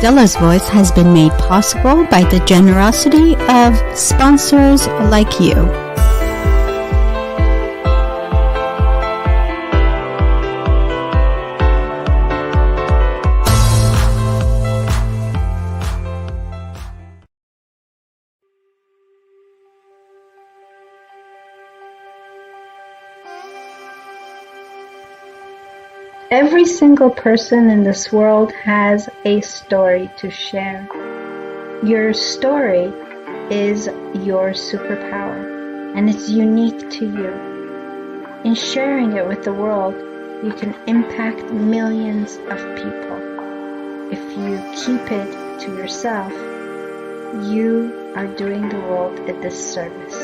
Dela's voice has been made possible by the generosity of sponsors like you. Every single person in this world has a story to share. Your story is your superpower, and it's unique to you. In sharing it with the world, you can impact millions of people. If you keep it to yourself, you are doing the world a disservice.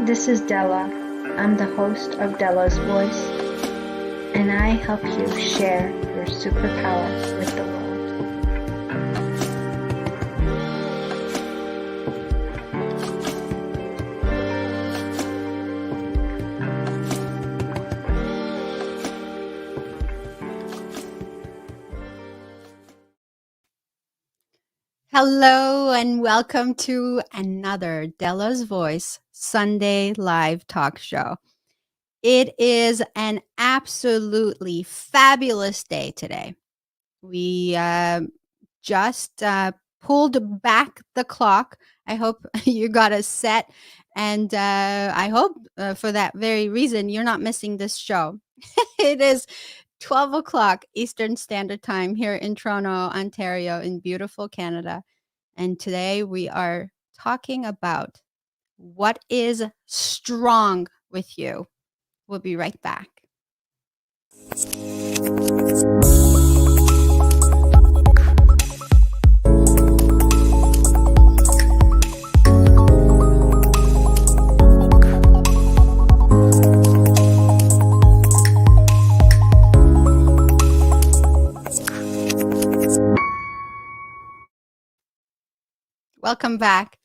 This is Dela. I'm the host of Dela's Voice, and I help you share your superpower with the world. Hello and welcome to another Dela's Voice Sunday live talk show. It is an absolutely fabulous day today. We just pulled back the clock. I hope you got us set. And I hope for that very reason, you're not missing this show. It is 12 o'clock Eastern Standard Time here in Toronto, Ontario, in beautiful Canada. And today we are talking about what is strong with you. We'll be right back. Welcome back.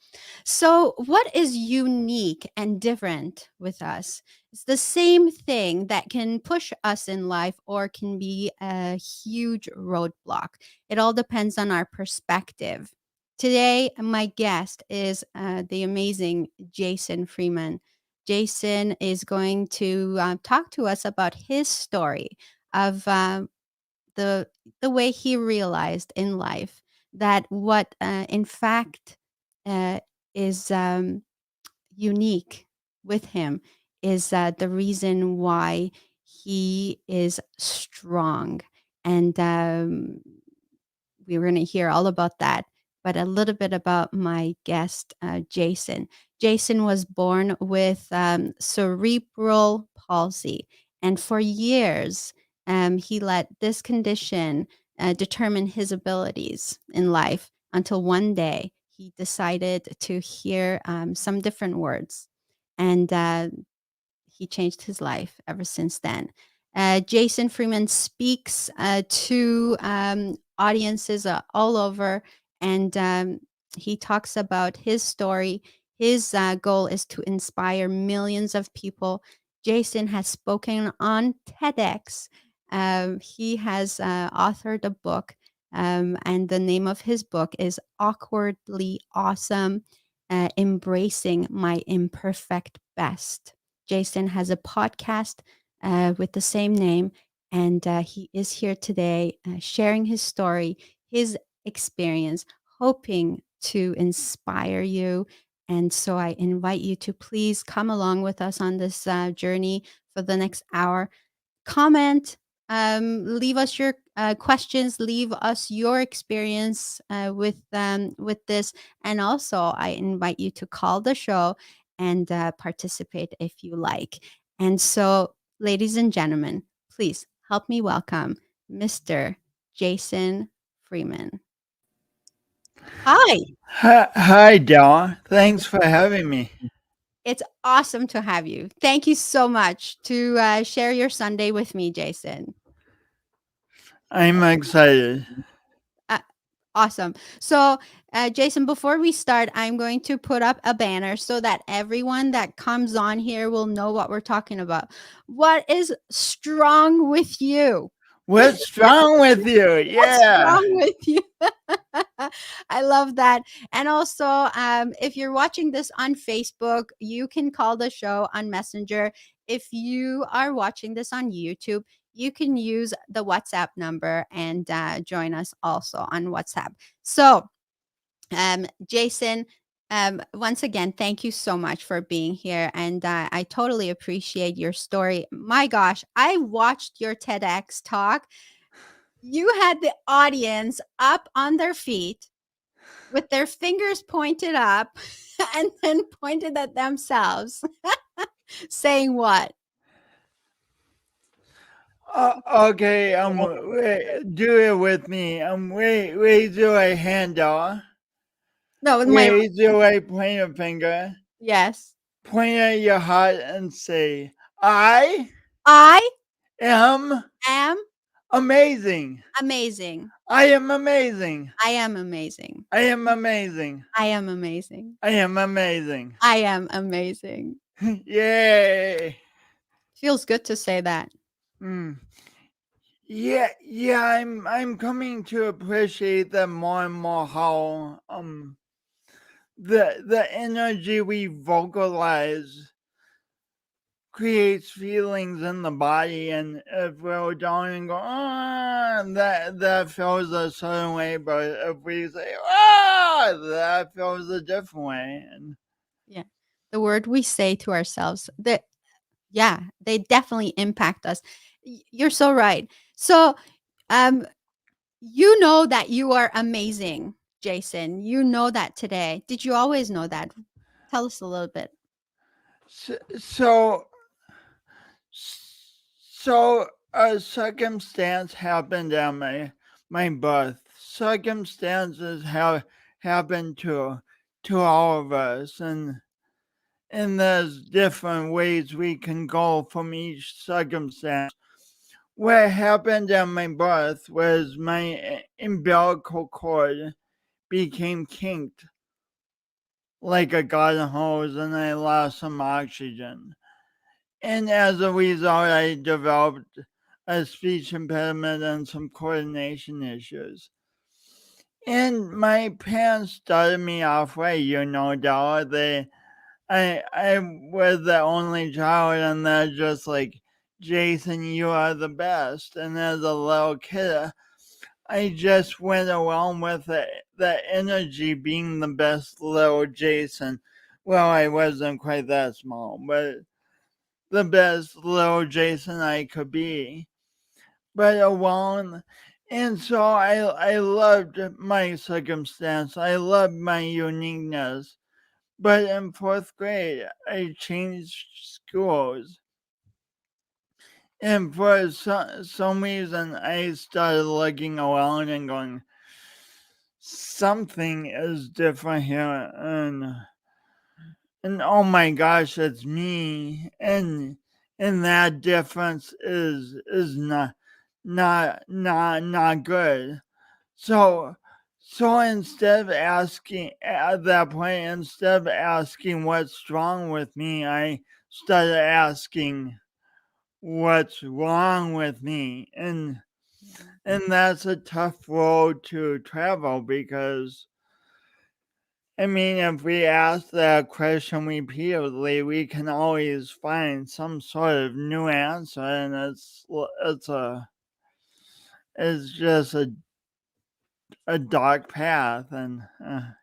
So, what is unique and different with us? It's the same thing that can push us in life or can be a huge roadblock. It all depends on our perspective. Today, my guest is the amazing Jason Freeman. Jason is going to talk to us about his story of the way he realized in life that what in fact uh, is unique with him is the reason why he is strong. And we were going to hear all about that, but a little bit about my guest, Jason. Jason was born with cerebral palsy, and for years, he let this condition determine his abilities in life until one day he decided to hear some different words, and he changed his life ever since then. Jason Freeman speaks to audiences all over, and he talks about his story. His goal is to inspire millions of people. Jason has spoken on Tedx. He has authored a book, and the name of his book is Awkwardly Awesome, Embracing My Imperfect Best. Jason has a podcast with the same name, and he is here today sharing his story, his experience, hoping to inspire you. And so I invite you to please come along with us on this journey for the next hour. Comment, leave us your questions, leave us your experience with this, and also I invite you to call the show and participate if you like. And so, ladies and gentlemen, please help me welcome Mr. Jason Freeman. Hi. Hi, Dela. Thanks for having me. It's awesome to have you. Thank you so much to share your Sunday with me, Jason. I'm excited. Awesome. So, Jason, before we start, I'm going to put up a banner so that everyone that comes on here will know what we're talking about. What is strong with you? What's wrong with you? What's Yeah. wrong with you? I love that. And also, if you're watching this on Facebook, you can call the show on Messenger. If you are watching this on YouTube, you can use the WhatsApp number and join us also on WhatsApp. So, Jason, once again, thank you so much for being here. And I totally appreciate your story. My gosh, I watched your TEDx talk. You had the audience up on their feet with their fingers pointed up and then pointed at themselves, saying what? Okay, do it with me. Raise your right hand, Dela. No, with my Raise your right pointer finger. yes. Point at your heart and say, I I am am amazing. amazing. I am amazing. I am amazing. I am amazing. I am amazing. I am amazing. I am amazing. Yay. Feels good to say that. Mm. Yeah, I'm coming to appreciate that more and more how the energy we vocalize creates feelings in the body, and if we're down and go that feels a certain way, but if we say that feels a different way. And Yeah. The word we say to ourselves that yeah, they definitely impact us. You're so right. So, um you know that you are amazing, Jason. You know that today. Did you always know that? Tell us a little bit. so so a circumstance happened at my birth. Circumstances have happened to all of us, and there's different ways we can go from each circumstance. What happened at my birth was my umbilical cord became kinked like a garden hose, and I lost some oxygen. And as a result, I developed a speech impediment and some coordination issues. And my parents started me off right, Della. I was the only child, and they're just like, Jason, you are the best. And as a little kid, I just went along with the energy being the best little Jason. Well, I wasn't quite that small, but the best little Jason I could be. But alone, and so I loved my circumstance. I loved my uniqueness. But in fourth grade, I changed schools. And for some reason, I started looking around and going, something is different here. And oh my gosh, it's me. And that difference is not good. So instead of asking at that point, instead of asking what's wrong with me, I started asking what's wrong with me. And that's a tough road to travel, because I mean, if we ask that question repeatedly, we can always find some sort of new answer, and it's just a dark path. And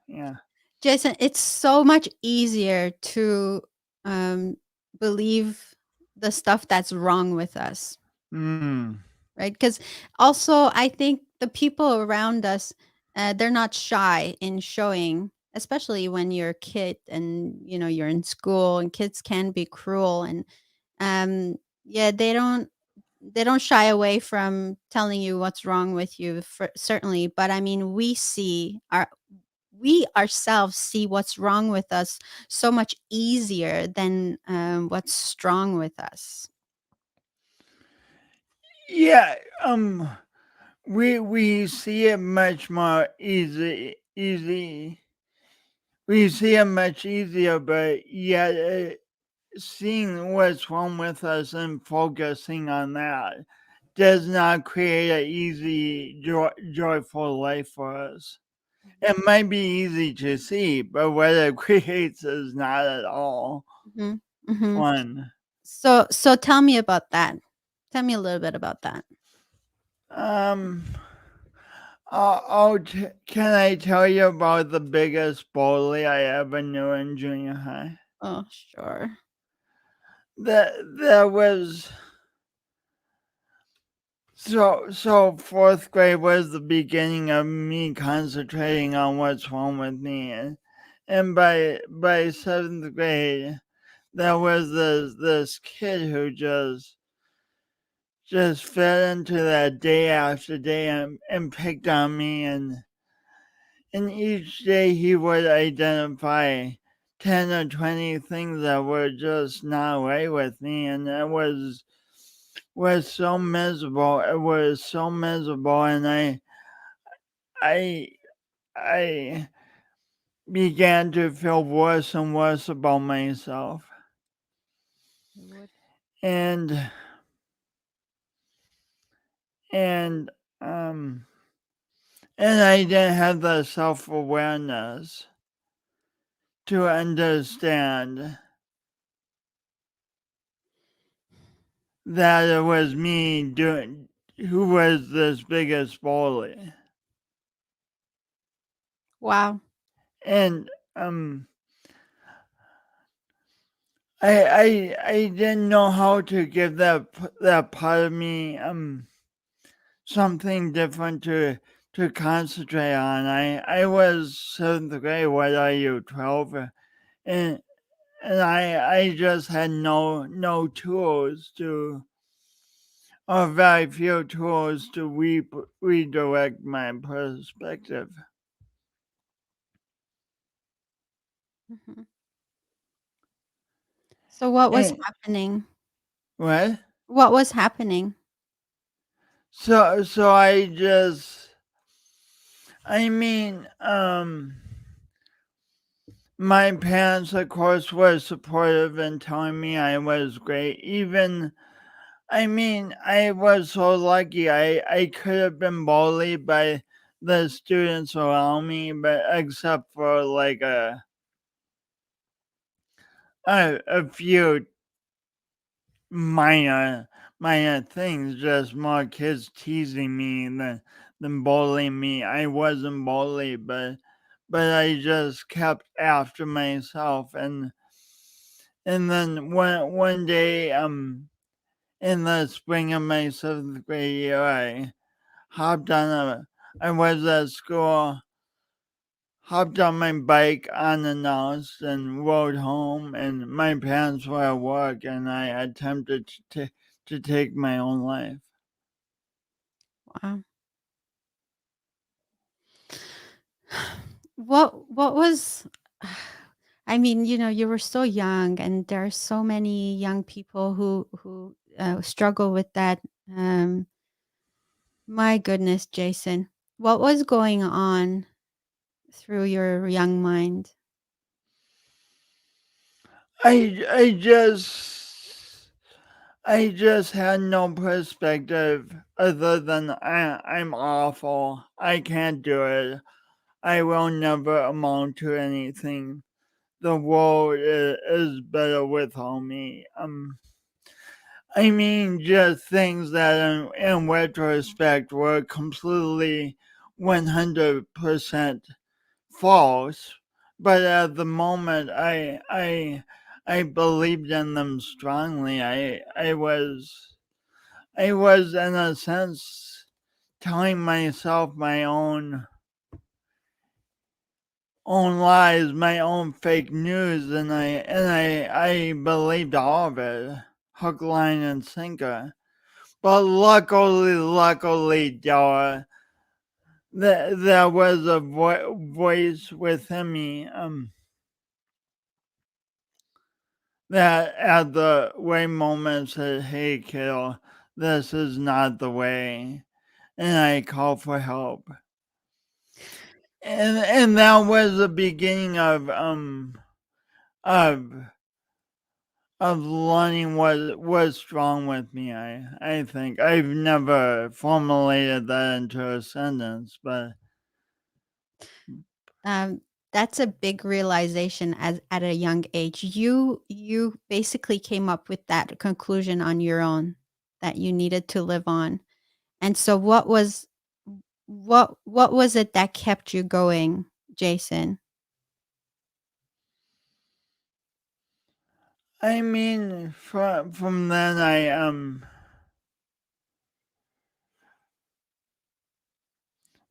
yeah. Jason, it's so much easier to um, believe the stuff that's wrong with us, Mm. right? Because also, I think the people around us, they're not shy in showing, especially when you're a kid and you're in school, and kids can be cruel, and um, yeah, they don't shy away from telling you what's wrong with you, certainly. But I mean, we ourselves see what's wrong with us so much easier than what's strong with us. Yeah, we see it much more easy. We see it much easier, but yet seeing what's wrong with us and focusing on that does not create an easy, joyful life for us. It might be easy to see, but what it creates is not at all Mhm. Mhm. fun. So tell me about that. Tell me a little bit about that. Um, can I tell you about the biggest bully I ever knew in junior high? Oh, sure. That was so fourth grade was the beginning of me concentrating on what's wrong with me, and by seventh grade, there was this kid who just fed into that day after day and picked on me, and each day he would identify 10 or 20 things that were just not right with me, and it was so miserable. It was so miserable, and I I began to feel worse and worse about myself. I would. And and um and I didn't have the self-awareness to understand that it was me doing who was this biggest bully. Wow. And I didn't know how to give that part of me something different to concentrate on. I was seventh grade. What are you, 12? And I just had no tools to, or very few tools to redirect my perspective. Mhm. So what was And happening? what? What was happening? So I mean, my parents, of course, were supportive and telling me I was great. Even, I mean, I was so lucky. I could have been bullied by the students around me, but except for like a few minor things, just more kids teasing me than bullying me. I wasn't bullied, but I just kept after myself, and then one day in the spring of my seventh grade year, I hopped on a I was at school, hopped on my bike unannounced and rode home, and my parents were at work, and I attempted to take my own life. Wow. What was I mean, you were so young and there are so many young people who struggle with that. Um my goodness, Jason. What was going on through your young mind? I just had no perspective other than I'm awful. I can't do it. I will never amount to anything. The world is better without me. I mean, just things that in retrospect were completely 100% false, but at the moment, I believed in them strongly. I was in a sense telling myself my own lies, my own fake news, and I believed all of it, hook, line, and sinker. But luckily, Dela, there was a voice within me that at the right moment said, "Hey, kiddo, this is not the way," and I called for help. And that was the beginning of of learning what's wrong with me. I think I've never formulated that into a sentence, but Um, that's a big realization as at a young age. You basically came up with that conclusion on your own that you needed to live on. And so what was it that kept you going, Jason? I mean, from then I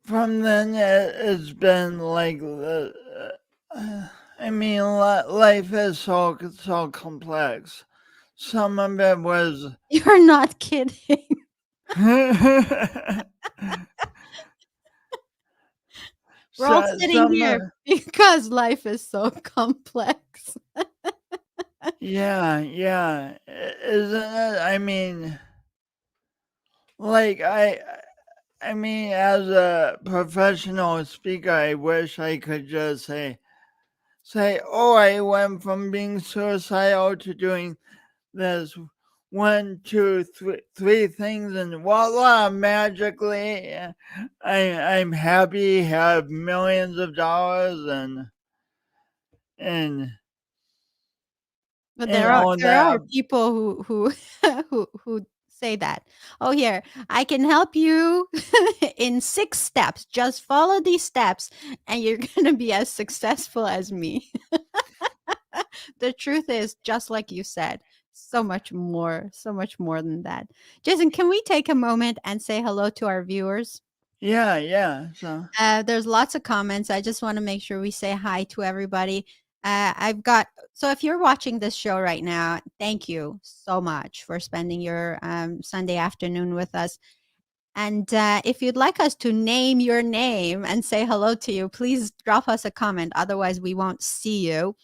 from then it's been like I mean, life is so complex. Some of it was You're not kidding. We're all sitting some here because life is so complex. yeah, isn't it? I mean, like I mean, as a professional speaker, I wish I could just say, oh, I went from being suicidal to doing this one, two, three things, and voila, magically, I'm happy, have millions of dollars, and But and there are all there are that. people who who say that. "Oh, here, I can help you in 6 steps. Just follow these steps and you're gonna be as successful as me." The truth is, just like you said, so much more than that. Jason, can we take a moment and say hello to our viewers? Yeah. So There's lots of comments. I just want to make sure we say hi to everybody. I've got so if you're watching this show right now, thank you so much for spending your Sunday afternoon with us. And if you'd like us to name your name and say hello to you, please drop us a comment. Otherwise, we won't see you.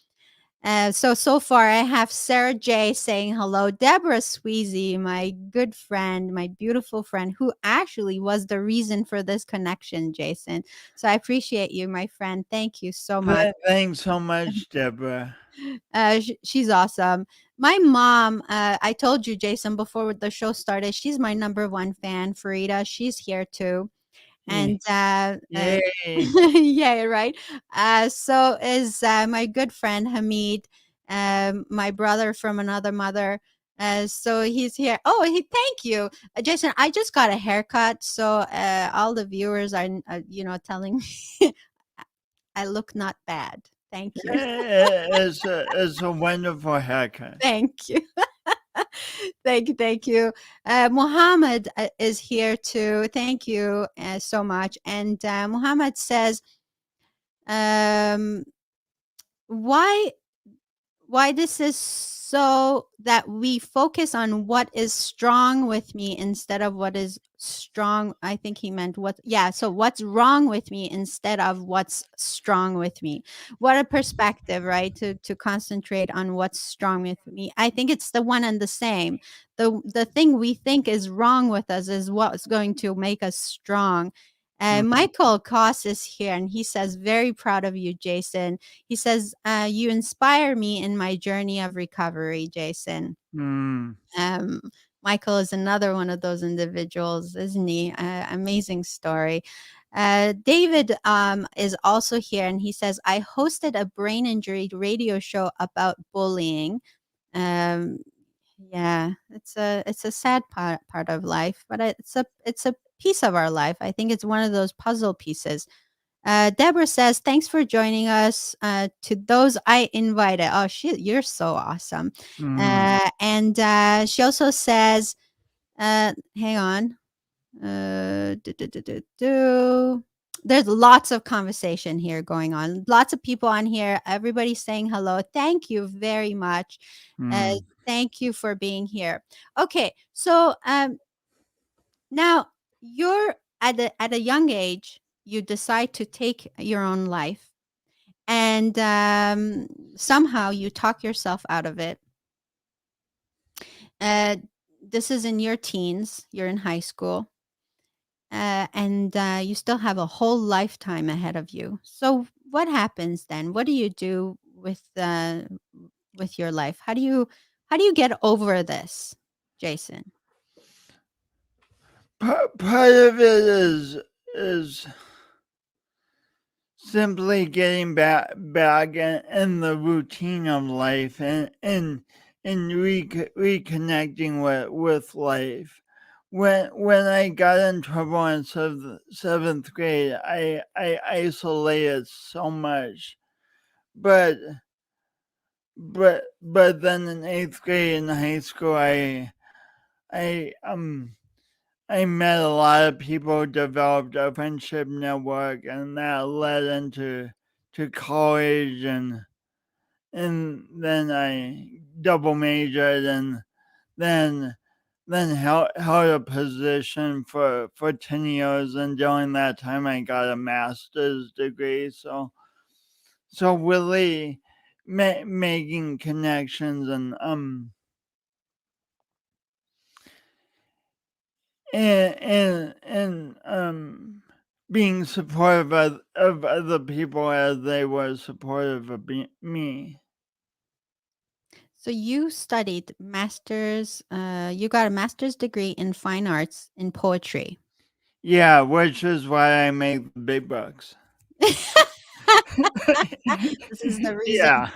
So far, I have Sarah J saying hello. Deborah Sweezy, my good friend, my beautiful friend, who actually was the reason for this connection, Jason. So I appreciate you, my friend. Thank you so much. thanks so much, Deborah. She's awesome. My mom, I told you, Jason, before the show started, she's my number one fan. Farida, she's here too. Yeah. And Yay! yeah, right. So is my good friend Hamid, my brother from another mother. So he's here. Oh, thank you, Jason. I just got a haircut, so all the viewers are, telling me I look not bad. Thank you, It's a wonderful haircut. thank you, thank you. Muhammad is here too. Thank you so much. And Muhammad says, um, why this is so that we focus on what is strong with me instead of what is strong. I think he meant what, yeah, so what's wrong with me instead of what's strong with me. What a perspective, right? To concentrate on what's strong with me. I think it's the one and the same. The thing we think is wrong with us is what's going to make us strong. Mm. Michael Koss is here and he says, very proud of you, Jason. He says, you inspire me in my journey of recovery, Jason. Mm. Um, Michael is another one of those individuals, isn't he? Amazing story. David is also here, and he says, I hosted a brain injury radio show about bullying. Um, yeah, it's a sad part of life, but it's a piece of our life. I think it's one of those puzzle pieces. Deborah says, "Thanks for joining us." To those I invited. Oh, you're so awesome. Mm. And she also says, "Hang on." There's lots of conversation here going on. Lots of people on here. Everybody's saying hello. Thank you very much. Uh, Mm. thank you for being here. Okay, so now you're at a young age. You decide to take your own life and somehow you talk yourself out of it. Uh, this is in your teens, you're in high school, and you still have a whole lifetime ahead of you. So, what happens then? What do you do with your life? How do you get over this, Jason? Part of it is simply getting back in the routine of life and reconnecting with life. When I got in trouble in seventh grade, I isolated so much, but but then in eighth grade in high school, I I met a lot of people, developed a friendship network, and that led into to college, and then I double majored, and then held a position for 10 years, and during that time I got a master's degree. So really making connections and being supportive of other people as they were supportive of me. So you studied masters. You got a master's degree in fine arts in poetry. Yeah, which is why I make the big bucks. This is the reason Yeah.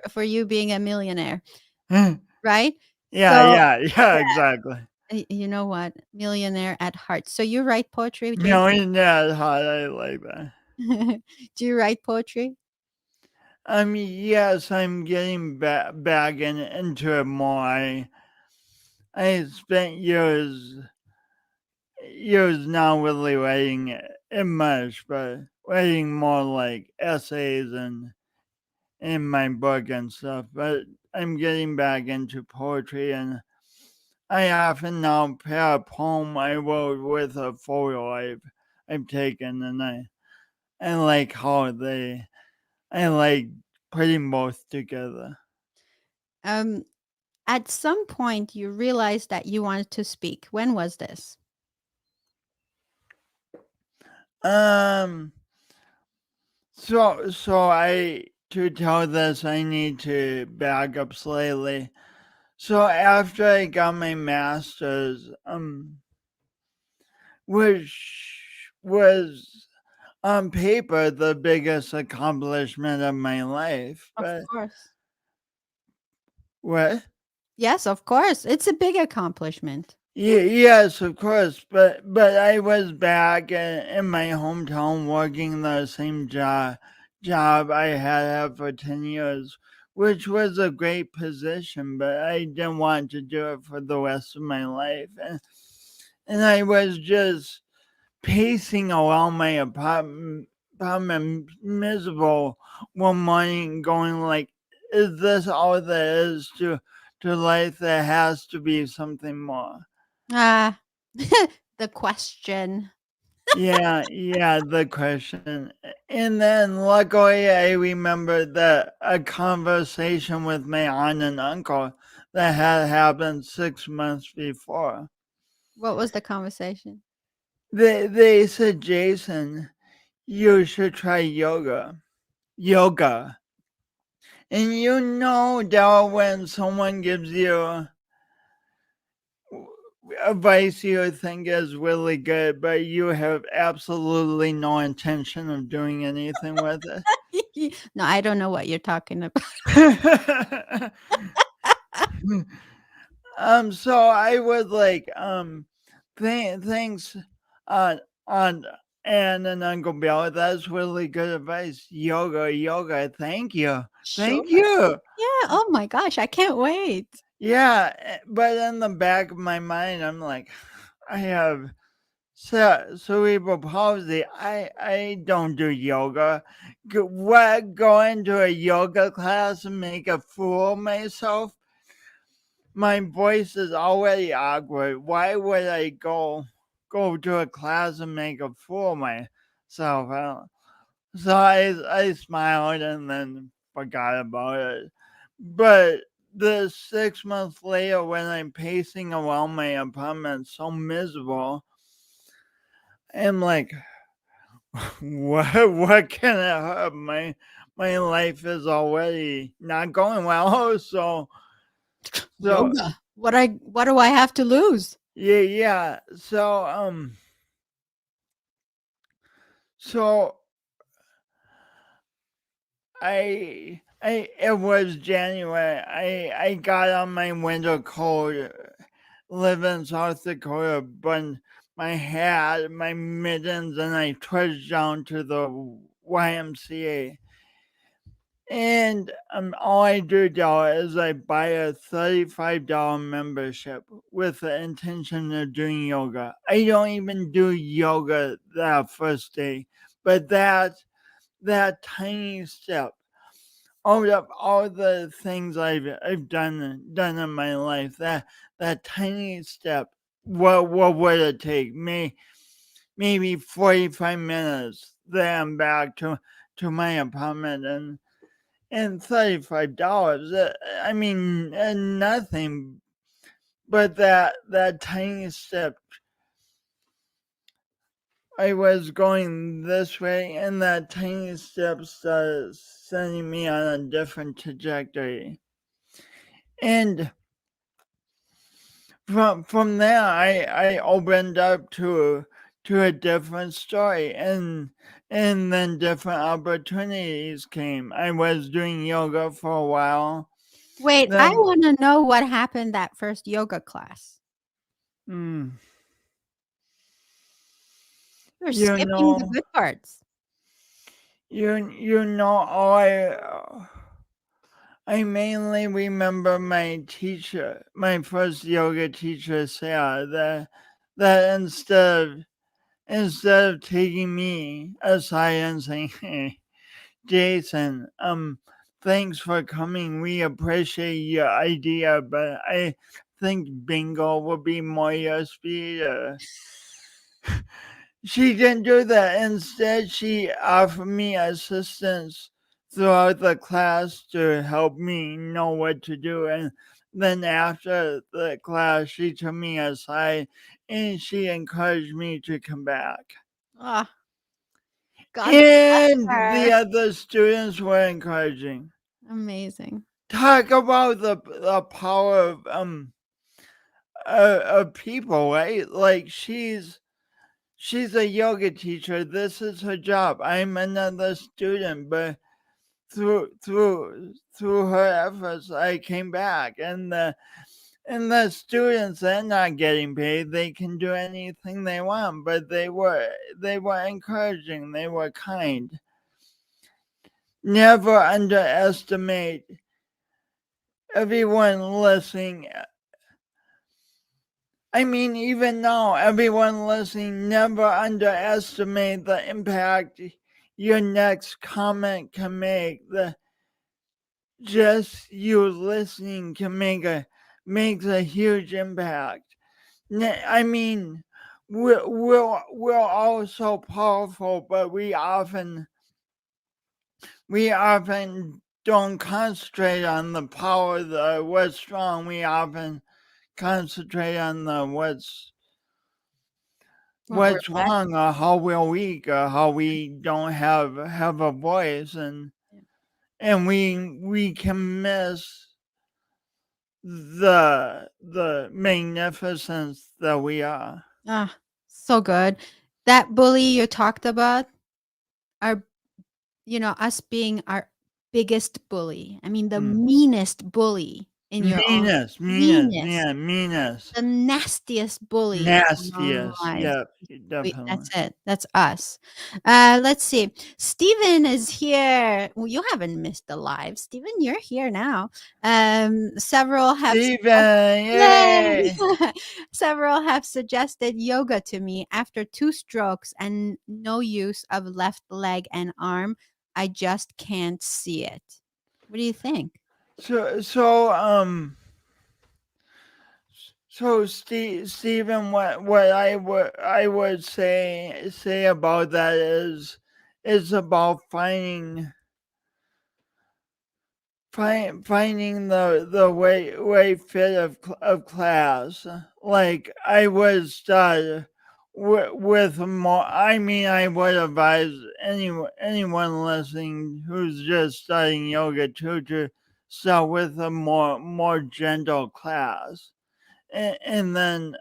for you being a millionaire, yeah, right? So yeah, exactly. you know what? Millionaire at heart. So you write poetry, Jason? Millionaire hot, I like that. Do you write poetry? Yes, I'm getting back into it more. I spent years not really writing it much, but writing more like essays and in my book and stuff. But I'm getting back into poetry, and I often now pair a poem I wrote with a photo I've taken, and I like how I like putting both together. Um, at some point, you realized that you wanted to speak. When was this? Um, so I to tell this I need to back up slightly. So after I got my master's, which was on paper the biggest accomplishment of my life, Of but course. what? Yes, of course. It's a big accomplishment. Yes, of course, but I was back in my hometown working the same job I had for 10 years, which was a great position, but I didn't want to do it for the rest of my life, and I was just pacing around my apartment miserable one morning, going like, "Is this all there is to life? There has to be something more." Ah, the question. Yeah, the question. And then luckily I remembered that a conversation with my aunt and uncle that had happened 6 months before. What was the conversation? They said, Jason, you should try yoga. Yoga. And Dell, when someone gives you advice you think is really good, but you have absolutely no intention of doing anything with No, I don't know what you're talking about. it. So I was like, thanks, uh, on Anne and Uncle Bill. That's really good advice. Yoga. Sure. Thank you. Yeah. Oh my gosh, I can't wait. Yeah, but in the back of my mind, I'm like, I have cerebral palsy. I don't do yoga. Go into a yoga class and make a fool of myself? My voice is already awkward. Why would I go to a class and make a fool of myself? So I smiled and then forgot about it. But the 6 months later, when I'm pacing around my apartment so miserable, I'm like, what can I hurt? My life is already not going well. So So Yoga. What do I have to lose? yeah. So I it was January. I got on my winter coat, live in South Dakota, but my hat, my mittens, and I trudged down to the YMCA. And all I do now is I buy a $35 membership with the intention of doing yoga. I don't even do yoga that first day, but that tiny step, all the things I've done in my life, that tiny step, what would it take? Maybe 45 minutes. Then I'm back to my apartment and $35. I mean, nothing. But that tiny step. I was going this way, and that tiny step started sending me on a different trajectory. And from there, I opened up to a different story, and then different opportunities came. I was doing yoga for a while. Wait, I Then, want to know what happened that first yoga class. mm, You're you skipping the know, good parts. you know, I mainly remember my teacher, my first yoga teacher, Sarah, that instead of taking me aside and saying, "Hey, Jason, thanks for coming. We appreciate your idea, but I think bingo would be more your speed." She didn't do that. Instead, she offered me assistance throughout the class to help me know what to do. And then after the class, she took me aside and she encouraged me to come back. Oh, God bless And the her. other students were encouraging. Amazing. Talk about the power of people, right? Like she's a yoga teacher. This is her job. I'm another student, but through her efforts, I came back, and the students, they're not getting paid. They can do anything they want, but they were encouraging. They were kind. Never underestimate everyone listening. I mean, even now, everyone listening, never underestimate the impact your next comment can make. Just you listening can makes a huge impact. I mean, we're all so powerful, but we often don't concentrate on the power, the what's strong. We often concentrate on the What we're what's lacking. wrong, or how we're weak, or how we don't have a voice, and we can miss the magnificence that we are. Ah, so good. That bully you talked about, our, us being our biggest bully. I mean, the Mm. meanest bully in your own Meanest, meanest, yeah, meanest, the nastiest bully in our own nastiest. lives. Yep, That's definitely. it. That's us. Let's see. Steven is here. Well, you haven't missed the live. Steven, you're here now. Several have Steven, Yay! yay! Several have suggested yoga to me after 2 strokes and no use of left leg and arm. I just can't see it. What do you think? So Stephen, what I would say about that is about finding the way fit of class. Like I would start with more. I mean, I would advise anyone listening who's just starting yoga to start with a more gentle class, and then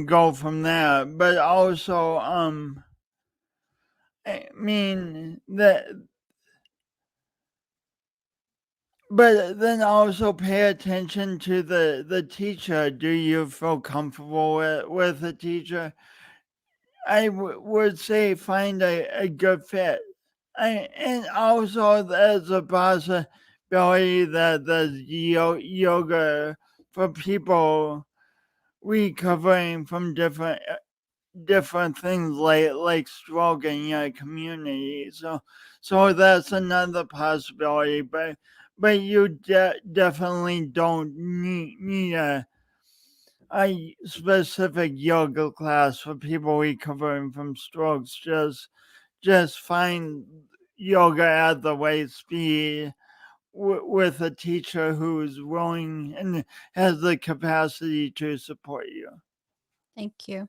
go from there. But also, I mean that. But then also pay attention to the teacher. Do you feel comfortable with the teacher? I would say find a good fit. And also there's a possibility that there's yoga for people recovering from different things like stroke in your community. So that's another possibility. But you definitely don't need a specific yoga class for people recovering from strokes. Just find yoga at the right speed with a teacher who's willing and has the capacity to support you. Thank you.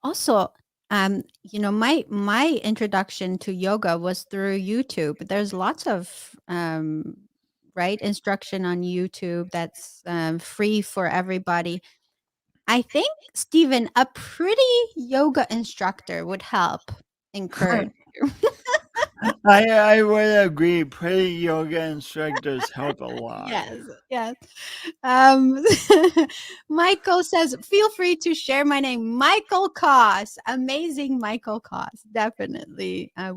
Also, my introduction to yoga was through YouTube. There's lots of right instruction on YouTube that's free for everybody. I think, Stephen, a pretty yoga instructor would help encourage you. I would agree. Pretty yoga instructors help a lot. Yes, yes. Um, Michael says, "Feel free to share my name, Michael Koss." Amazing, Michael Koss. Definitely. I'm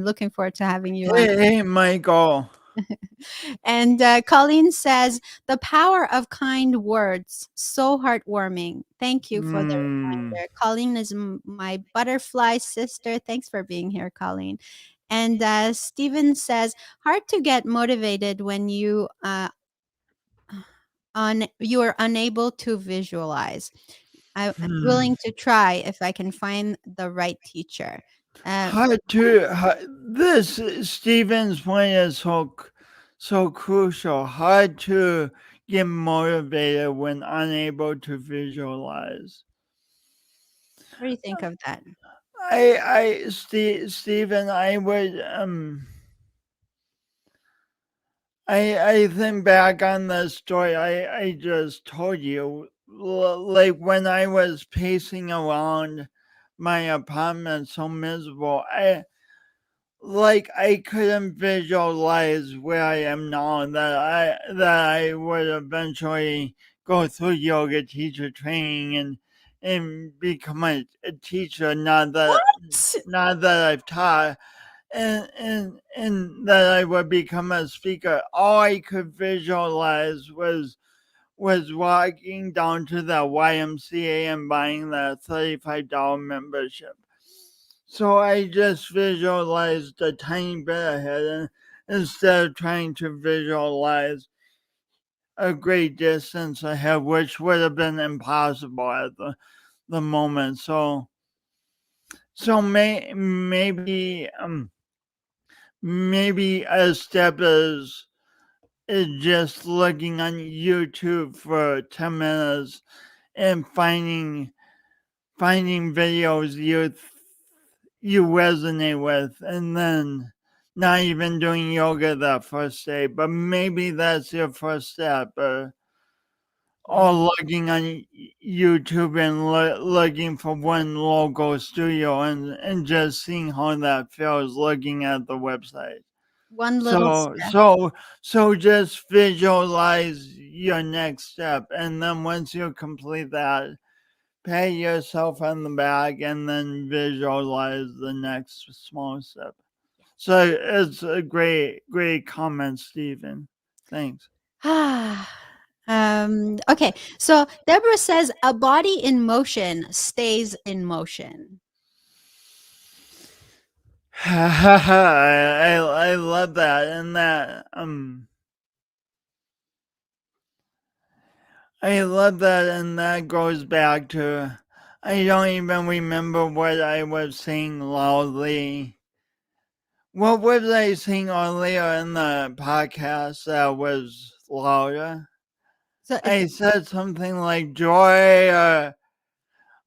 looking forward to having you on. Hey, Michael. And Colleen says, "The power of kind words, so heartwarming. Thank you for the Hmm. reminder." Colleen is my butterfly sister. Thanks for being here, Colleen. And Steven says, "Hard to get motivated when you are unable to visualize. I'm Hmm. willing to try if I can find the right teacher." Uh, This Stephen's point is so crucial. Hard to get motivated when unable to visualize. what do you think of that? Stephen, I think back on the story I just told you, like when I was pacing around my apartment so miserable, I couldn't visualize where I am now, and that I would eventually go through yoga teacher training and become a teacher. What? Not that I've taught, and that I would become a speaker. All I could visualize was walking down to the YMCA and buying that $35 membership. So I just visualized a tiny bit ahead, and instead of trying to visualize a great distance ahead, which would have been impossible at the moment. So maybe a step is just looking on YouTube for 10 minutes and finding videos you resonate with, and then not even doing yoga that first day, but maybe that's your first step. Or Yeah. looking on YouTube and looking for one local studio and just seeing how that feels looking at the website. One little So step. so so just visualize your next step, and then once you complete that, pat yourself on the back and then visualize the next small step. So it's a great comment, Stephen. Thanks. Okay, so Deborah says, "A body in motion stays in motion." I love that, and that goes back to, I don't even remember what I was saying loudly. What was I saying earlier in the podcast that was louder? So it's I said something like joy,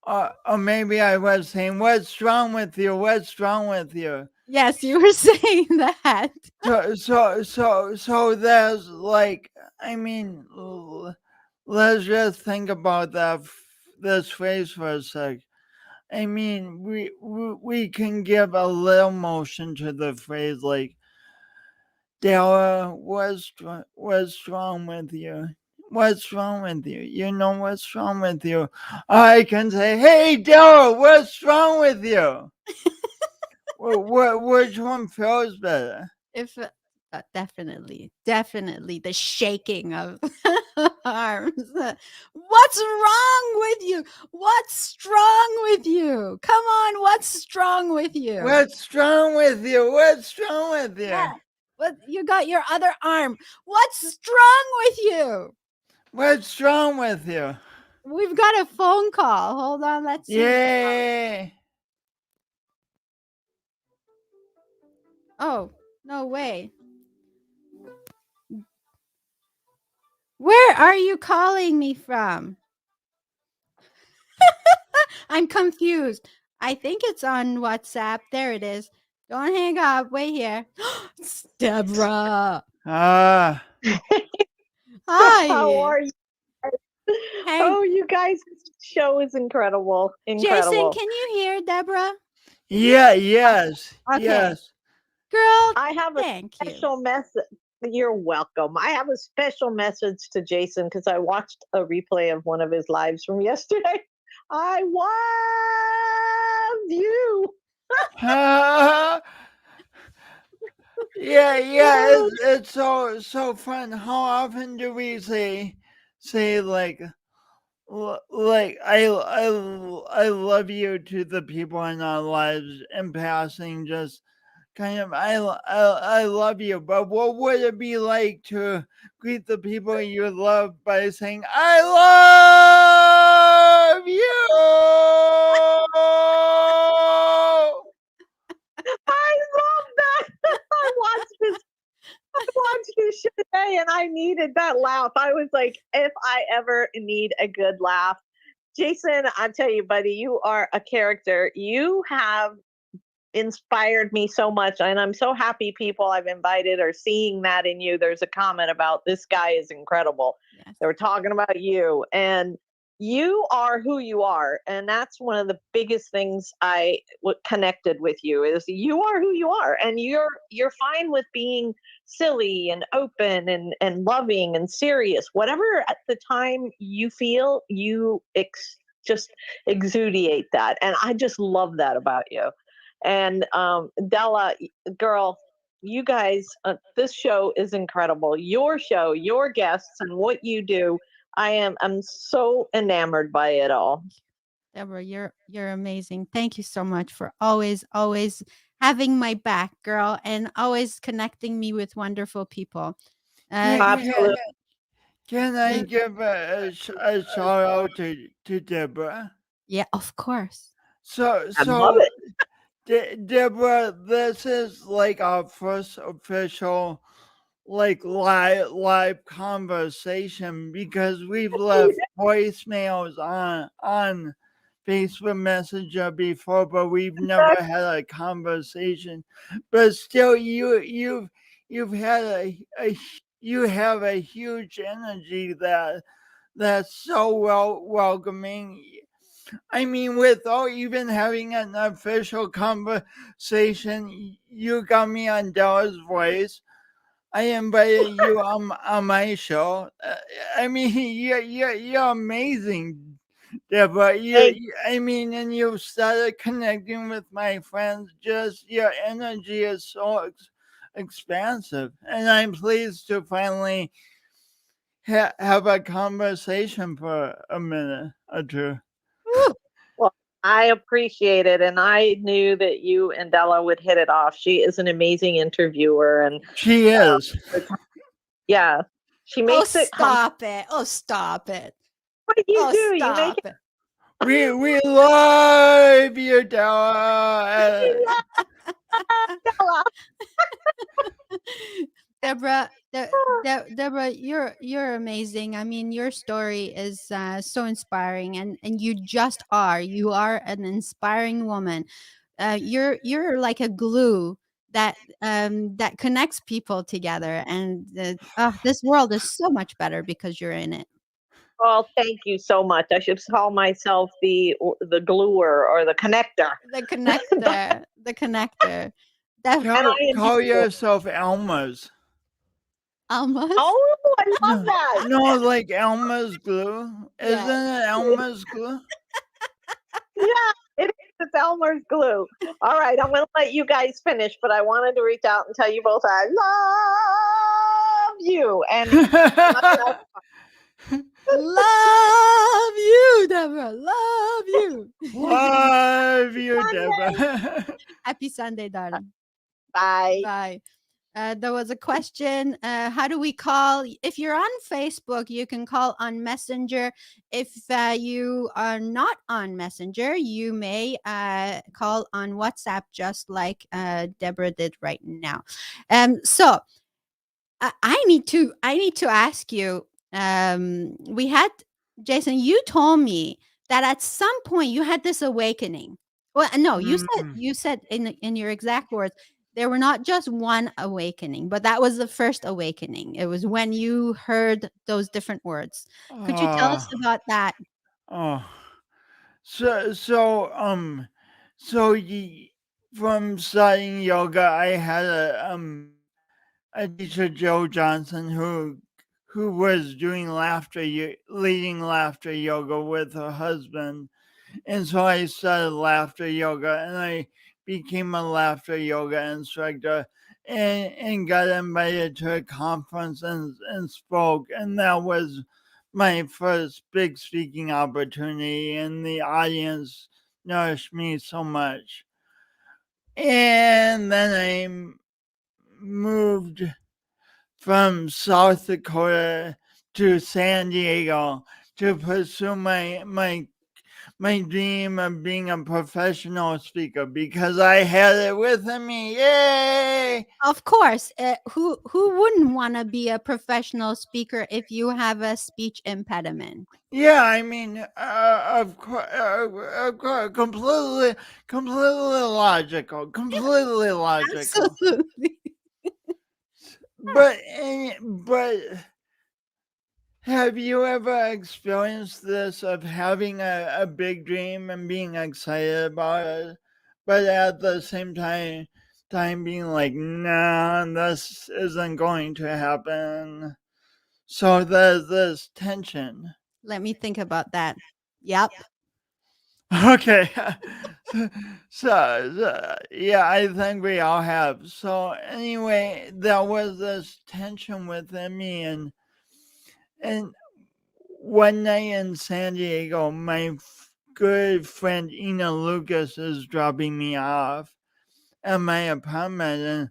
or maybe I was saying, "What's wrong with you? What's wrong with you?" Yes, you were saying that. So there's like, I mean, let's just think about this phrase for a sec. I mean, we can give a little motion to the phrase like, Dela, what's wrong with you? What's wrong with you? You know what's wrong with you? I can say, hey, Dela, what's wrong with you? Which one feels better? If definitely, definitely the shaking of arms. What's wrong with you? What's strong with you? Come on, what's strong with you? What's wrong with you? What's wrong with you? Yeah. What you got your other arm? What's strong with you? What's wrong with you? We've got a phone call. Hold on, let's see. Yay! Oh, no way. Where are you calling me from? I'm confused. I think it's on WhatsApp. There it is. Don't hang up. Wait here. It's Deborah. Ah, How Hi. are you? Hang. Oh, you guys, this show is incredible. Jason, Incredible. can you hear Deborah? yeah, yes, Okay. yes. Girl, I have a thank you. special message. You're welcome. I have a special message to Jason because I watched a replay of one of his lives from yesterday. I love you. Ah, yeah. Oh, It's so fun. How often do we say like like I love you to the people in our lives in passing? Just kind of I love you. But what would it be like to greet the people you love by saying I love you? I love that. I watched his show today and I needed that laugh. I was like, if I ever need a good laugh, Jason, I tell you, buddy, you are a character. You have inspired me so much, and I'm so happy people I've invited are seeing that in you. There's a comment about this guy is incredible. Yes. They were talking about you, and you are who you are, and that's one of the biggest things I connected with you is you are who you are, and you're fine with being silly and open and loving and serious, whatever at the time you feel. You just exudiate that, and I just love that about you. And Della, girl, you guys, this show is incredible. Your show, your guests, and what you do, I'm so enamored by it all. Deborah, you're amazing. Thank you so much for always having my back, girl, and always connecting me with wonderful people. Can You can Absolutely, can I you give a shout out to Deborah? yeah, of course. So I love so it. Deborah, this is like our first official like live conversation because we've left voicemails on Facebook Messenger before, but we've never had a conversation. But still, you've had you have a huge energy that's so welcoming. I mean, without even having an official conversation, you got me on Dela's voice. I invited you on my show. I mean, you're amazing, Deborah. Thank I mean, and you started connecting with my friends. Just your energy is so expansive, and I'm pleased to finally have a conversation for a minute or two. Woo. Well, I appreciate it, and I knew that you and Della would hit it off. She is an amazing interviewer, and She is. yeah, she Oh, makes it come. stop it. Oh, stop it. What do you Oh, do? You make stop it. We love you, Della. it. Della. Deborah, Deborah, you're amazing. I mean, your story is so inspiring, and you just are. You are an inspiring woman. You're like a glue that connects people together, and this world is so much better because you're in it. Well, thank you so much. I should call myself the gluer or the connector. The connector. That And I Call enjoy it. yourself Elma's. almost. Oh, I love No, that. no, like Elma's glue. Isn't Yes. it Elma's glue? Yeah, it is. It's Elmer's glue. All right, I'm going to let you guys finish, but I wanted to reach out and tell you both I love you. And Love you, Deborah. Love you. Love you, Sunday. Deborah. Happy Sunday, darling. Bye. Bye. There was a question. How do we call? If you're on Facebook, you can call on Messenger. If you are not on Messenger, you may call on WhatsApp, just like Deborah did right now. So I need to ask you. We had Jason. You told me that at some point you had this awakening. Well, no, you said Mm. you said in your exact words, there were not just one awakening, but that was the first awakening. It was when you heard those different words. Could you tell us Oh, about that? oh. So, so, um, so you, from studying yoga, I had a teacher, Joe Johnson, who was doing leading laughter yoga with her husband. And so I started laughter yoga, and I became a laughter yoga instructor, and got invited to a conference and spoke. And that was my first big speaking opportunity, and the audience nourished me so much. And then I moved from South Dakota to San Diego to pursue my dream of being a professional speaker, because I had it within me. Yay! Of course. Who wouldn't want to be a professional speaker if you have a speech impediment? Yeah, I mean, of course, completely logical, completely logical. Absolutely. But have you ever experienced this of having a big dream and being excited about it, but at the same time being like, nah, this isn't going to happen? So there's this tension. Let me think about that. Yep. Okay. so, yeah, I think we all have. So anyway, there was this tension within me, and one night in San Diego, my good friend Ina Lucas is dropping me off at my apartment,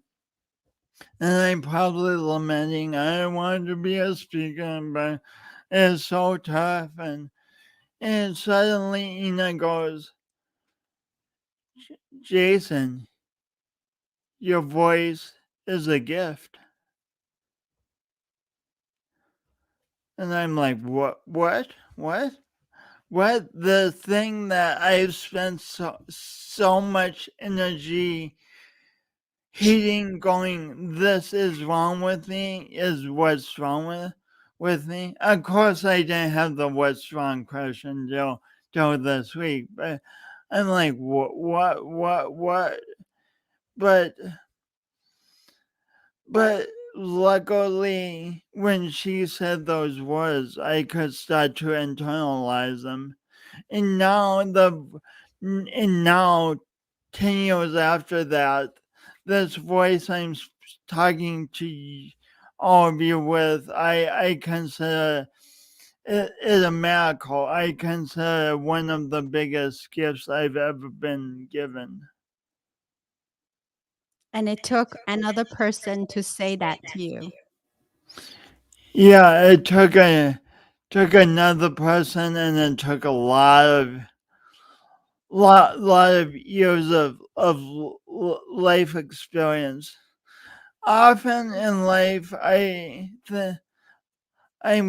and I'm probably lamenting, I wanted to be a speaker, but it's so tough. And suddenly Ina goes, Jason, your voice is a gift. And I'm like, what? What? The thing that I've spent so much energy hating, going, this is wrong with me, is what's wrong with me. Of course, I didn't have the what's wrong question till this week, but I'm like, what? But but luckily, when she said those words, I could start to internalize them. And now 10 years after that, this voice I'm talking to all of you with, I consider it a miracle. I consider it one of the biggest gifts I've ever been given. And it took another person to say that to you. Yeah, it took another person, and it took a lot of years of life experience. Often in life, I'm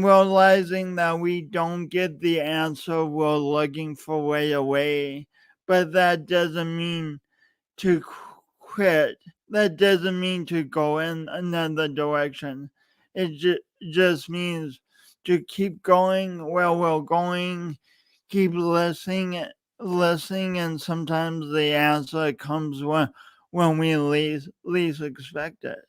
realizing that we don't get the answer we're looking for right away, but that doesn't mean quit. That doesn't mean to go in another direction. It just means to keep going where we're going, keep listening, and sometimes the answer comes when we least expect it.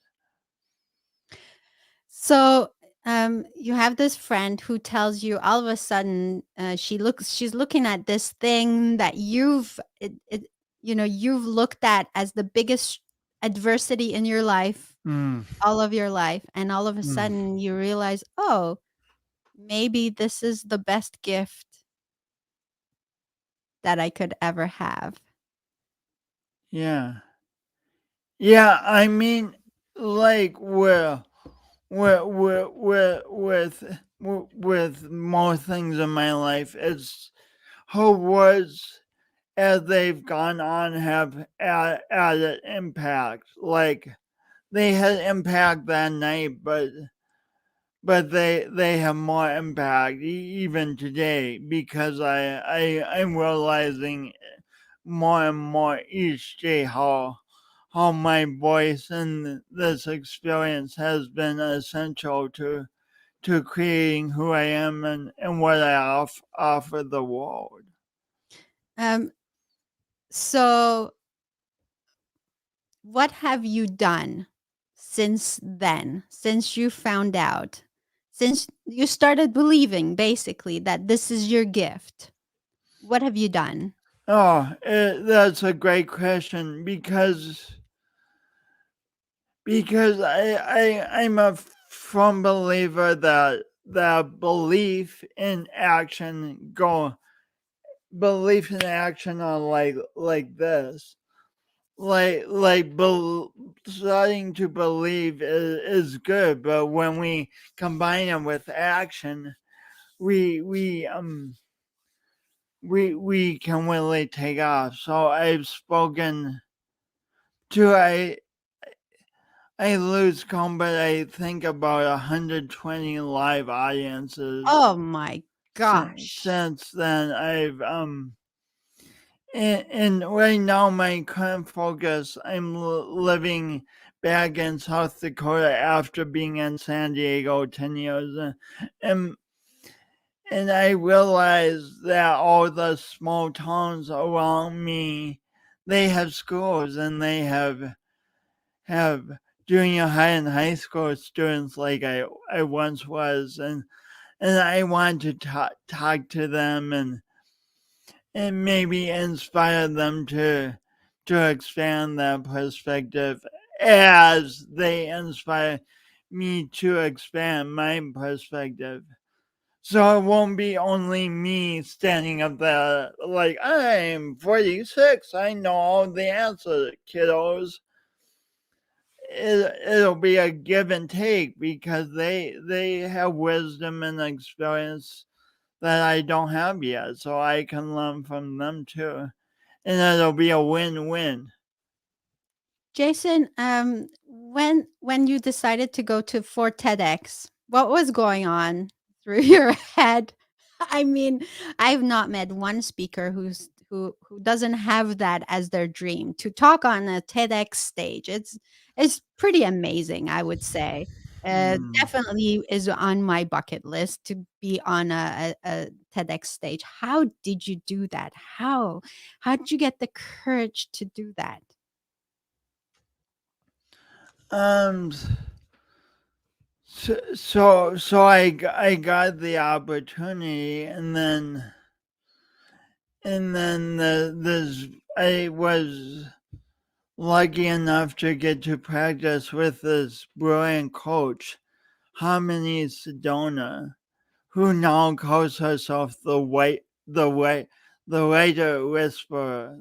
So you have this friend who tells you all of a sudden she's looking at this thing that you've looked at as the biggest adversity in your life, Mm, all of your life, and all of a mm. sudden you realize, oh, maybe this is the best gift that I could ever have. Yeah. Yeah, I mean, like with more things in my life, it's who was as they've gone on have added impact. Like they had impact that night, but they have more impact even today because I'm realizing more and more each day how my voice in this experience has been essential to creating who I am and what I offer the world. Um, so what have you done since then, since you found out, since you started believing basically that this is your gift? What have you done? Oh, that's a great question because I'm a firm believer that belief in action are like this. Starting to believe is good, but when we combine them with action, we we um we can really take off. So I've spoken to I lose count, but I think about 120 live audiences. Oh my gosh. Since then, I've and right now my current focus, I'm living back in South Dakota after being in San Diego 10 years, and and I realized that all the small towns around me, they have schools and they have junior high and high school students like I once was, and I want to talk to them and maybe inspire them to expand their perspective as they inspire me to expand my perspective. So it won't be only me standing up there like I'm 46, I know all the answers, kiddos. It'll be a give and take because they have wisdom and experience that I don't have yet, so I can learn from them too, and it'll be a win-win. Jason, when you decided to go to for TEDx, what was going on through your head? I mean, I've not met one speaker who doesn't have that as their dream to talk on a TEDx stage. It's pretty amazing, I would say. Hmm. Definitely is on my bucket list to be on a TEDx stage. How did you do that? How did you get the courage to do that? Um. So I got the opportunity, and then this I was lucky enough to get to practice with this brilliant coach, Harmony Sedona, who now calls herself the writer whisperer.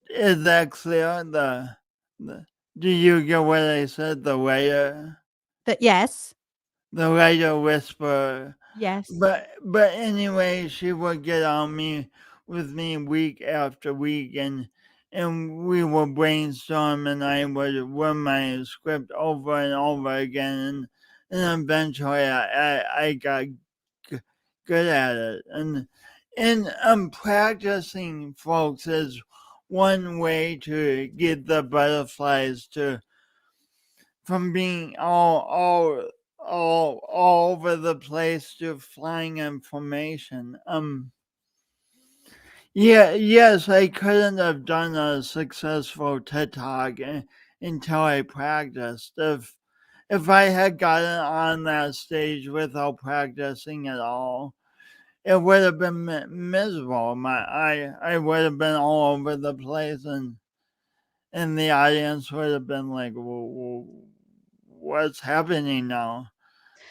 Is that clear? The do you get what I said? But yes. The writer whisperer. Yes. But anyway, she would get on me with me week after week, and we would brainstorm, and I would run my script over and over again, and eventually I got good at it, and practicing, folks, is one way to get the butterflies to from being all over the place to flying in formation. Yeah, yes, I couldn't have done a successful TED Talk until I practiced. If I had gotten on that stage without practicing at all, it would have been miserable. I would have been all over the place, and the audience would have been like, "What's happening now?"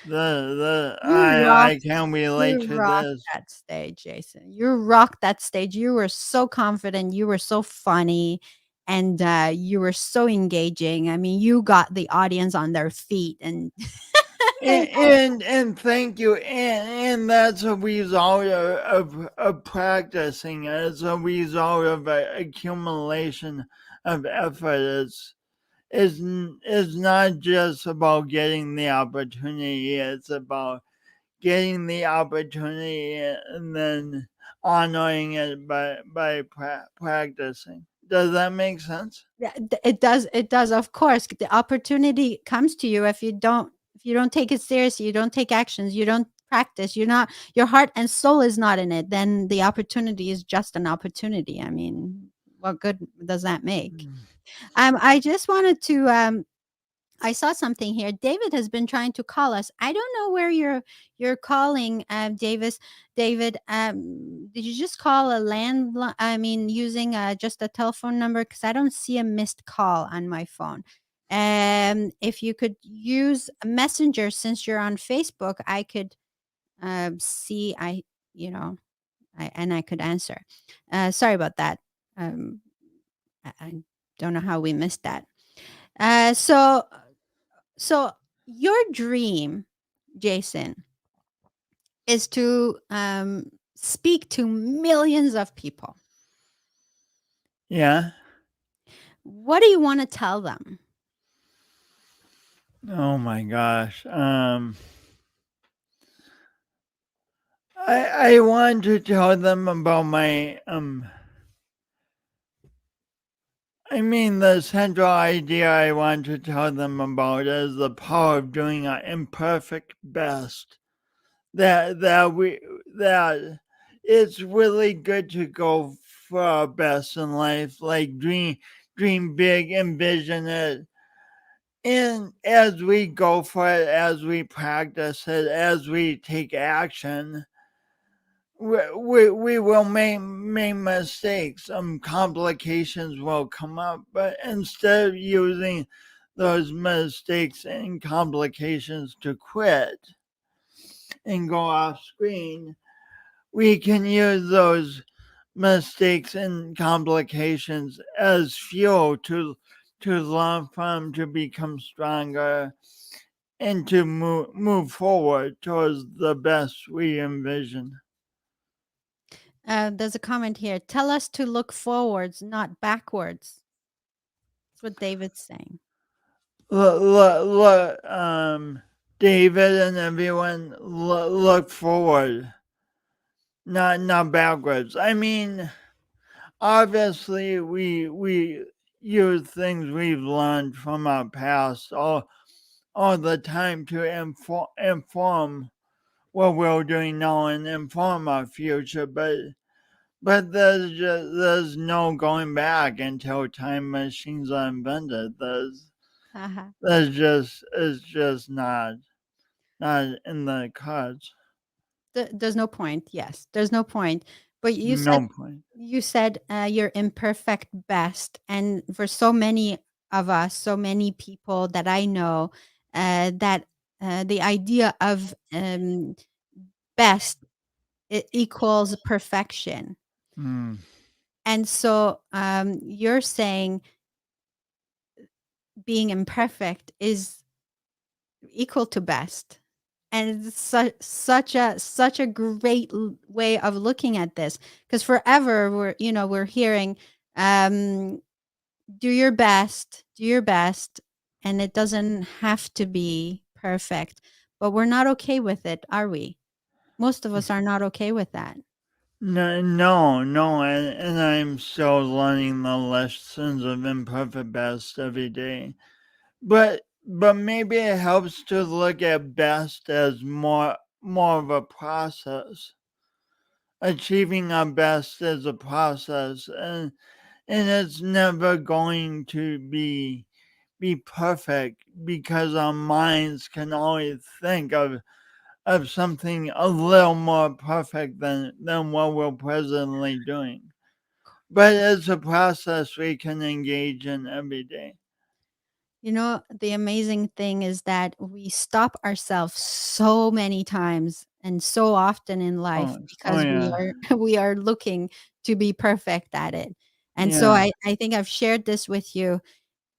You I rocked can relate you to rocked this. that stage, Jason. You rocked that stage. You were so confident, you were so funny, and, you were so engaging. I mean, you got the audience on their feet and they And thank you, and that's a result of practicing. It's a result of an accumulation of effort. It's not just about getting the opportunity. It's about getting the opportunity and then honoring it by practicing. Does that make sense? Yeah, it does, of course. The opportunity comes to you if you don't take it seriously, you don't take actions, you don't practice, your heart and soul is not in it, then the opportunity is just an opportunity. I mean, what good does that make? Mm. I just wanted to I saw something here. David has been trying to call us. I don't know where you're calling, Davis. David, did you just call a landline? I mean, using just a telephone number because I don't see a missed call on my phone. If you could use a messenger since you're on Facebook, I could see. You know, and I could answer. Sorry about that. Um, I don't know how we missed that. So your dream, Jason, is to speak to millions of people. Yeah. What do you want to tell them? Oh my gosh. I want to tell them about my I mean the central idea I want to tell them about is the power of doing our imperfect best. That it's really good to go for our best in life, like dream big, envision it. And as we go for it, as we practice it, as we take action, we will make mistakes. Some complications will come up, but instead of using those mistakes and complications to quit and go off screen, we can use those mistakes and complications as fuel to learn from, to become stronger, and to move forward towards the best we envision. There's a comment here. Tell us to look forwards, not backwards. That's what David's saying. Look, David and everyone, look forward, not backwards. I mean, obviously, we use things we've learned from our past all the time to inform what we're doing now and inform our future, but there's no going back until time machines are invented. There's just it's just not in the cards. There's no point. Yes, there's no point. But No point. you said you're imperfect best, and for so many of us, so many people that I know, that the idea of best it equals perfection. Mm. And so you're saying being imperfect is equal to best. And it's such a great way of looking at this because forever we're hearing um, do your best, and it doesn't have to be perfect. But we're not okay with it, are we? Most of us are not okay with that. No, no, no, and I'm still learning the lessons of imperfect best every day. But maybe it helps to look at best as more of a process. Achieving our best is a process, and it's never going to be perfect because our minds can always think of something a little more perfect than what we're presently doing. But it's a process we can engage in every day. You know, the amazing thing is that we stop ourselves so many times and so often in life Oh because we yeah. are we are looking to be perfect at it. And so Yeah. I think I've shared this with you.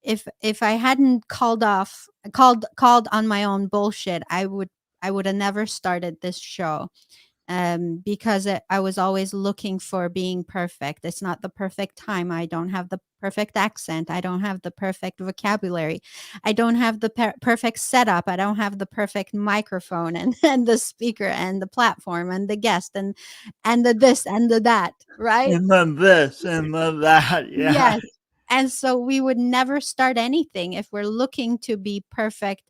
If I hadn't called on my own bullshit, I would have never started this show, because I was always looking for being perfect. It's not the perfect time. I don't have the perfect accent. I don't have the perfect vocabulary. I don't have the perfect setup. I don't have the perfect microphone and, and the speaker and the platform and the guest and the this and the that, right? And then this and then that. Yeah. Yes. And so we would never start anything if we're looking to be perfect.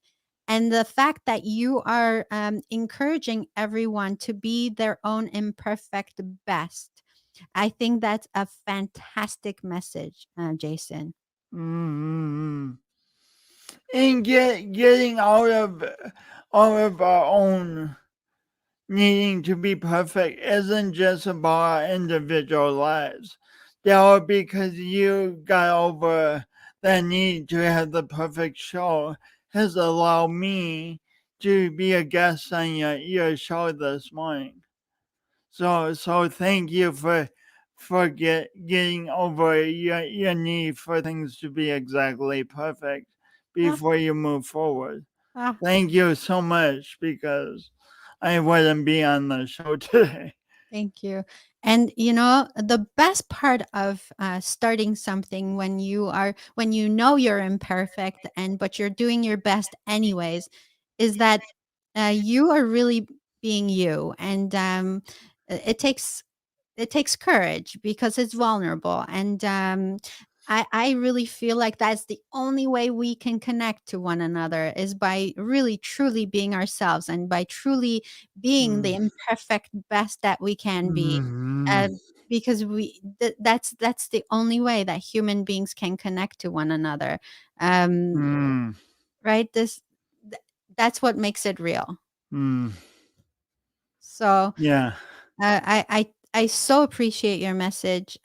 And the fact that you are encouraging everyone to be their own imperfect best, I think that's a fantastic message, Jason. Mm-hmm. And getting out of our own needing to be perfect isn't just about our individual lives. Dela, because you got over that need to have the perfect show, has allowed me to be a guest on your show this morning. So thank you for getting over your need for things to be exactly perfect Ah, before you move forward. ah, Thank you so much because I wouldn't be on the show today. thank you. And you know, the best part of starting something when you know you're imperfect and but you're doing your best anyways, is that you are really being you, and it takes courage because it's vulnerable, and I really feel like that's the only way we can connect to one another is by really truly being ourselves and by truly being the Mm. imperfect best that we can be, Mhm. uh, because that's the only way that human beings can connect to one another, um, Mm. right? Th- that's what makes it real. Mm. So Yeah. I so appreciate your message,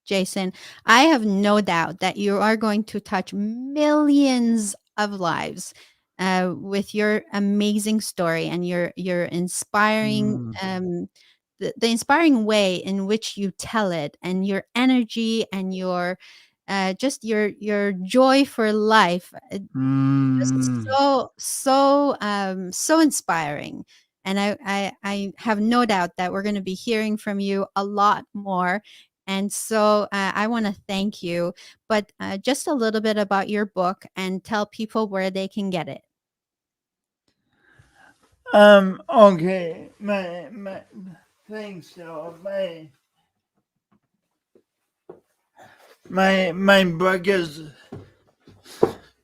Jason. I have no doubt that you are going to touch millions of lives with your amazing story and your inspiring, Mm. the inspiring way in which you tell it, and your energy and your just your joy for life. This is Mm. so inspiring, and I have no doubt that we're gonna be hearing from you a lot more, and so, I wanna thank you, but, just a little bit about your book and tell people where they can get it. Okay. My thanks, so my book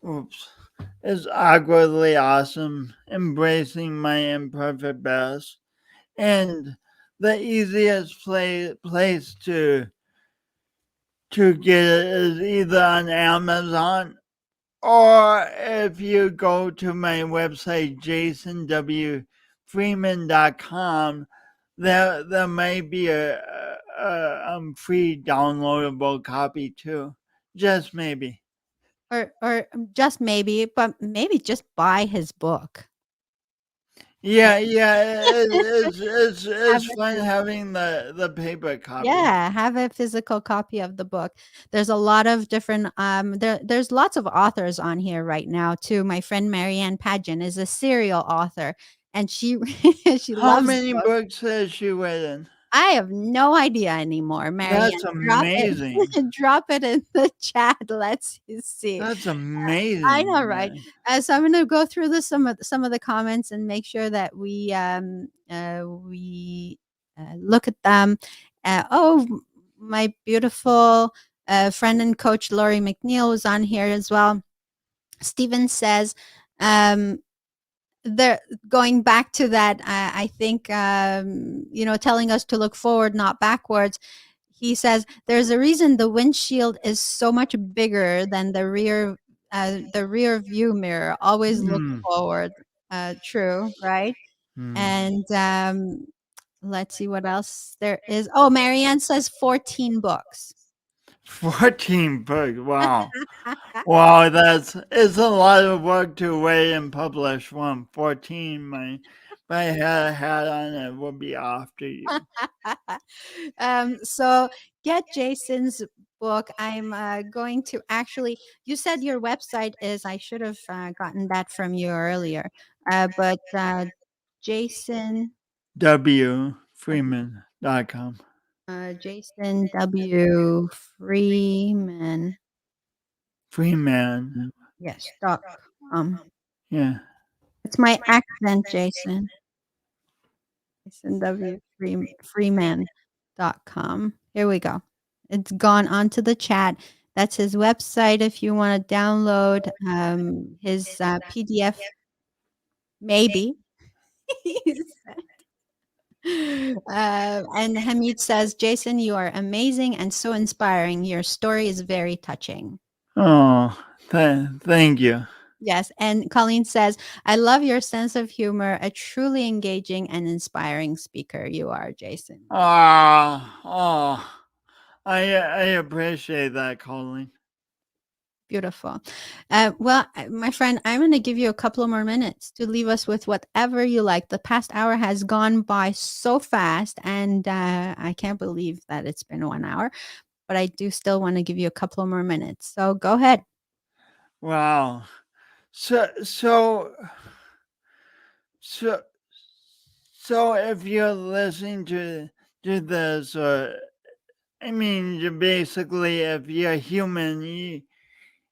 oops is awkwardly awesome, embracing my imperfect best. And the easiest place to get it is either on Amazon, or if you go to my website, jasonwfreeman.com, there may be a free downloadable copy too. Just maybe. Or, just maybe, but maybe just buy his book. Yeah, yeah, it's Have it fun physical. having the paper copy. Yeah, have a physical copy of the book. There's a lot of different there's lots of authors on here right now too. My friend Marianne Pageant is a serial author, and she she How loves many books. books has she written? I have no idea anymore, That's Marianne. Drop it amazing. drop it in the chat. Let's see. That's I know, amazing. right? So I'm gonna go through some of the comments and make sure that we look at them. My beautiful friend and coach Lori McNeil was on here as well. Steven says, um, they're going back to that. I think, telling us to look forward, not backwards. He says there's a reason the windshield is so much bigger than the rear view mirror. Always look Mm, forward. True, right? mm. And let's see what else there is. Oh, Marianne says 14 books. 14 books. Wow. Wow, it's a lot of work to weigh and publish one. 14, my hat on it will be after you. So get Jason's book. I'm going to actually, you said your website is, I should have gotten that from you earlier, but Jason, WFreeman.com. Jason W. Freeman, Freeman. yes, dot com. Yeah. It's my accent, Jason. Jason W. Freeman.com. Here we go. It's gone onto the chat. That's his website if you want to download his PDF, maybe. And Hamid says, Jason, you are amazing and so inspiring. Your story is very touching. Oh, thank you. Yes. And Colleen says, I love your sense of humor, a truly engaging and inspiring speaker you are, Jason. I appreciate that, Colleen. Beautiful. My friend, I'm going to give you a couple of more minutes to leave us with whatever you like. The past hour has gone by so fast, and I can't believe that it's been 1 hour, but I do still want to give you a couple of more minutes. So go ahead. Wow. So if you're listening to this, basically, if you're human,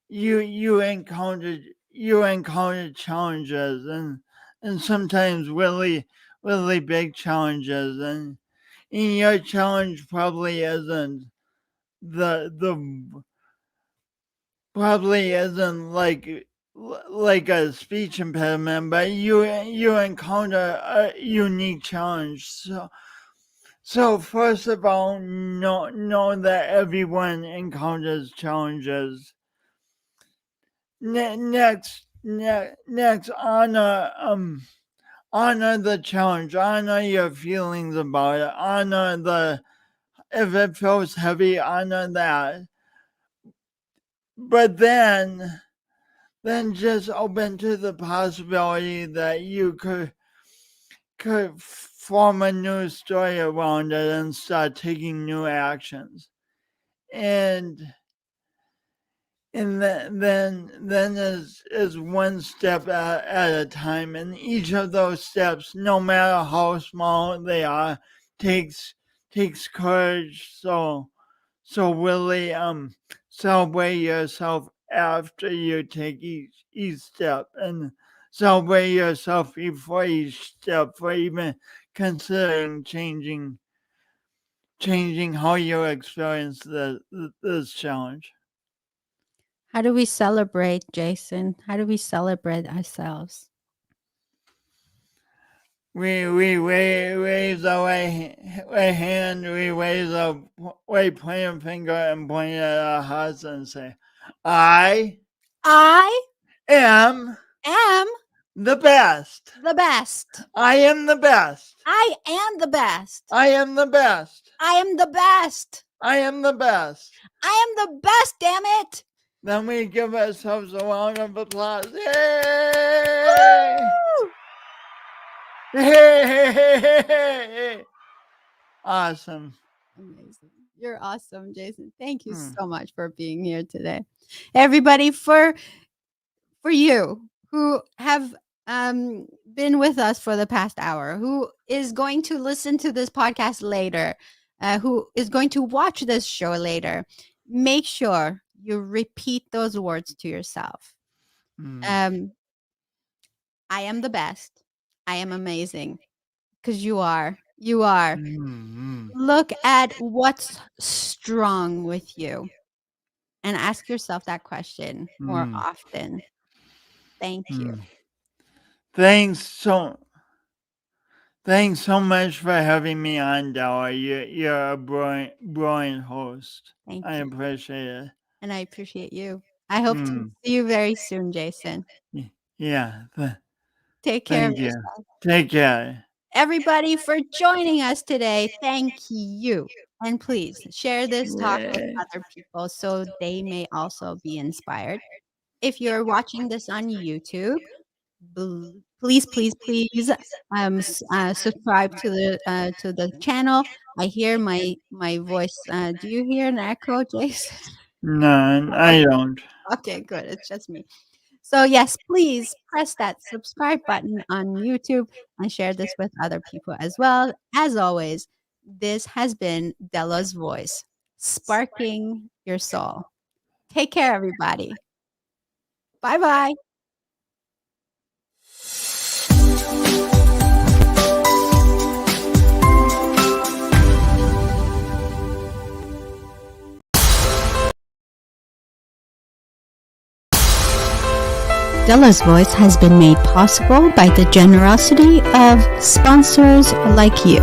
you encounter challenges and sometimes really big challenges, and your challenge probably isn't the probably isn't like a speech impediment, but you encounter a unique challenge. So first of all, know that everyone encounters challenges. Next, honor the challenge. Honor your feelings about it. Honor if it feels heavy. Honor that. But then just open to the possibility that you could form a new story around it and start taking new actions. And then is one step at a time, and each of those steps, no matter how small they are, takes courage. So really celebrate yourself after you take each step, and celebrate yourself before each step, for even considering changing how you experience this challenge. How do we celebrate, Jason? How do we celebrate ourselves? We raise our right hand, we raise our right pointer finger and point it at our hearts and say, I I am am the best. the best. I am the best. I am the best. I am the best. I am the best. I am the best. I am the best, damn it. Then we give ourselves a round of applause. Yay! Woo! Hey! Awesome. Amazing. You're awesome, Jason. Thank you Hmm. so much for being here today. Everybody, for you who have been with us for the past hour, who is going to listen to this podcast later, who is going to watch this show later, make sure you repeat those words to yourself. Mm. I am the best. I am amazing, because you are. You are. Mm-hmm. Look at what's strong with you and ask yourself that question more Mm-hmm. often. Thank you. Thanks so Thanks so much for having me on, Dela. You're a brilliant host. Thank I you. appreciate it. And I appreciate you. I hope to Mm. see you very soon, Jason. Yeah. Take care of Thank you. yourself. Take care. Everybody for joining us today. Thank you. And please share this talk with Yeah. other people so they may also be inspired. If you're watching this on YouTube, please subscribe to the channel. I hear my voice. Do you hear an echo, Jason? No, I don't. Okay, good. It's just me. So yes, please press that subscribe button on YouTube and share this with other people as well. As always, this has been Della's voice, sparking your soul. Take care, everybody. Bye bye. Della's Voice has been made possible by the generosity of sponsors like you.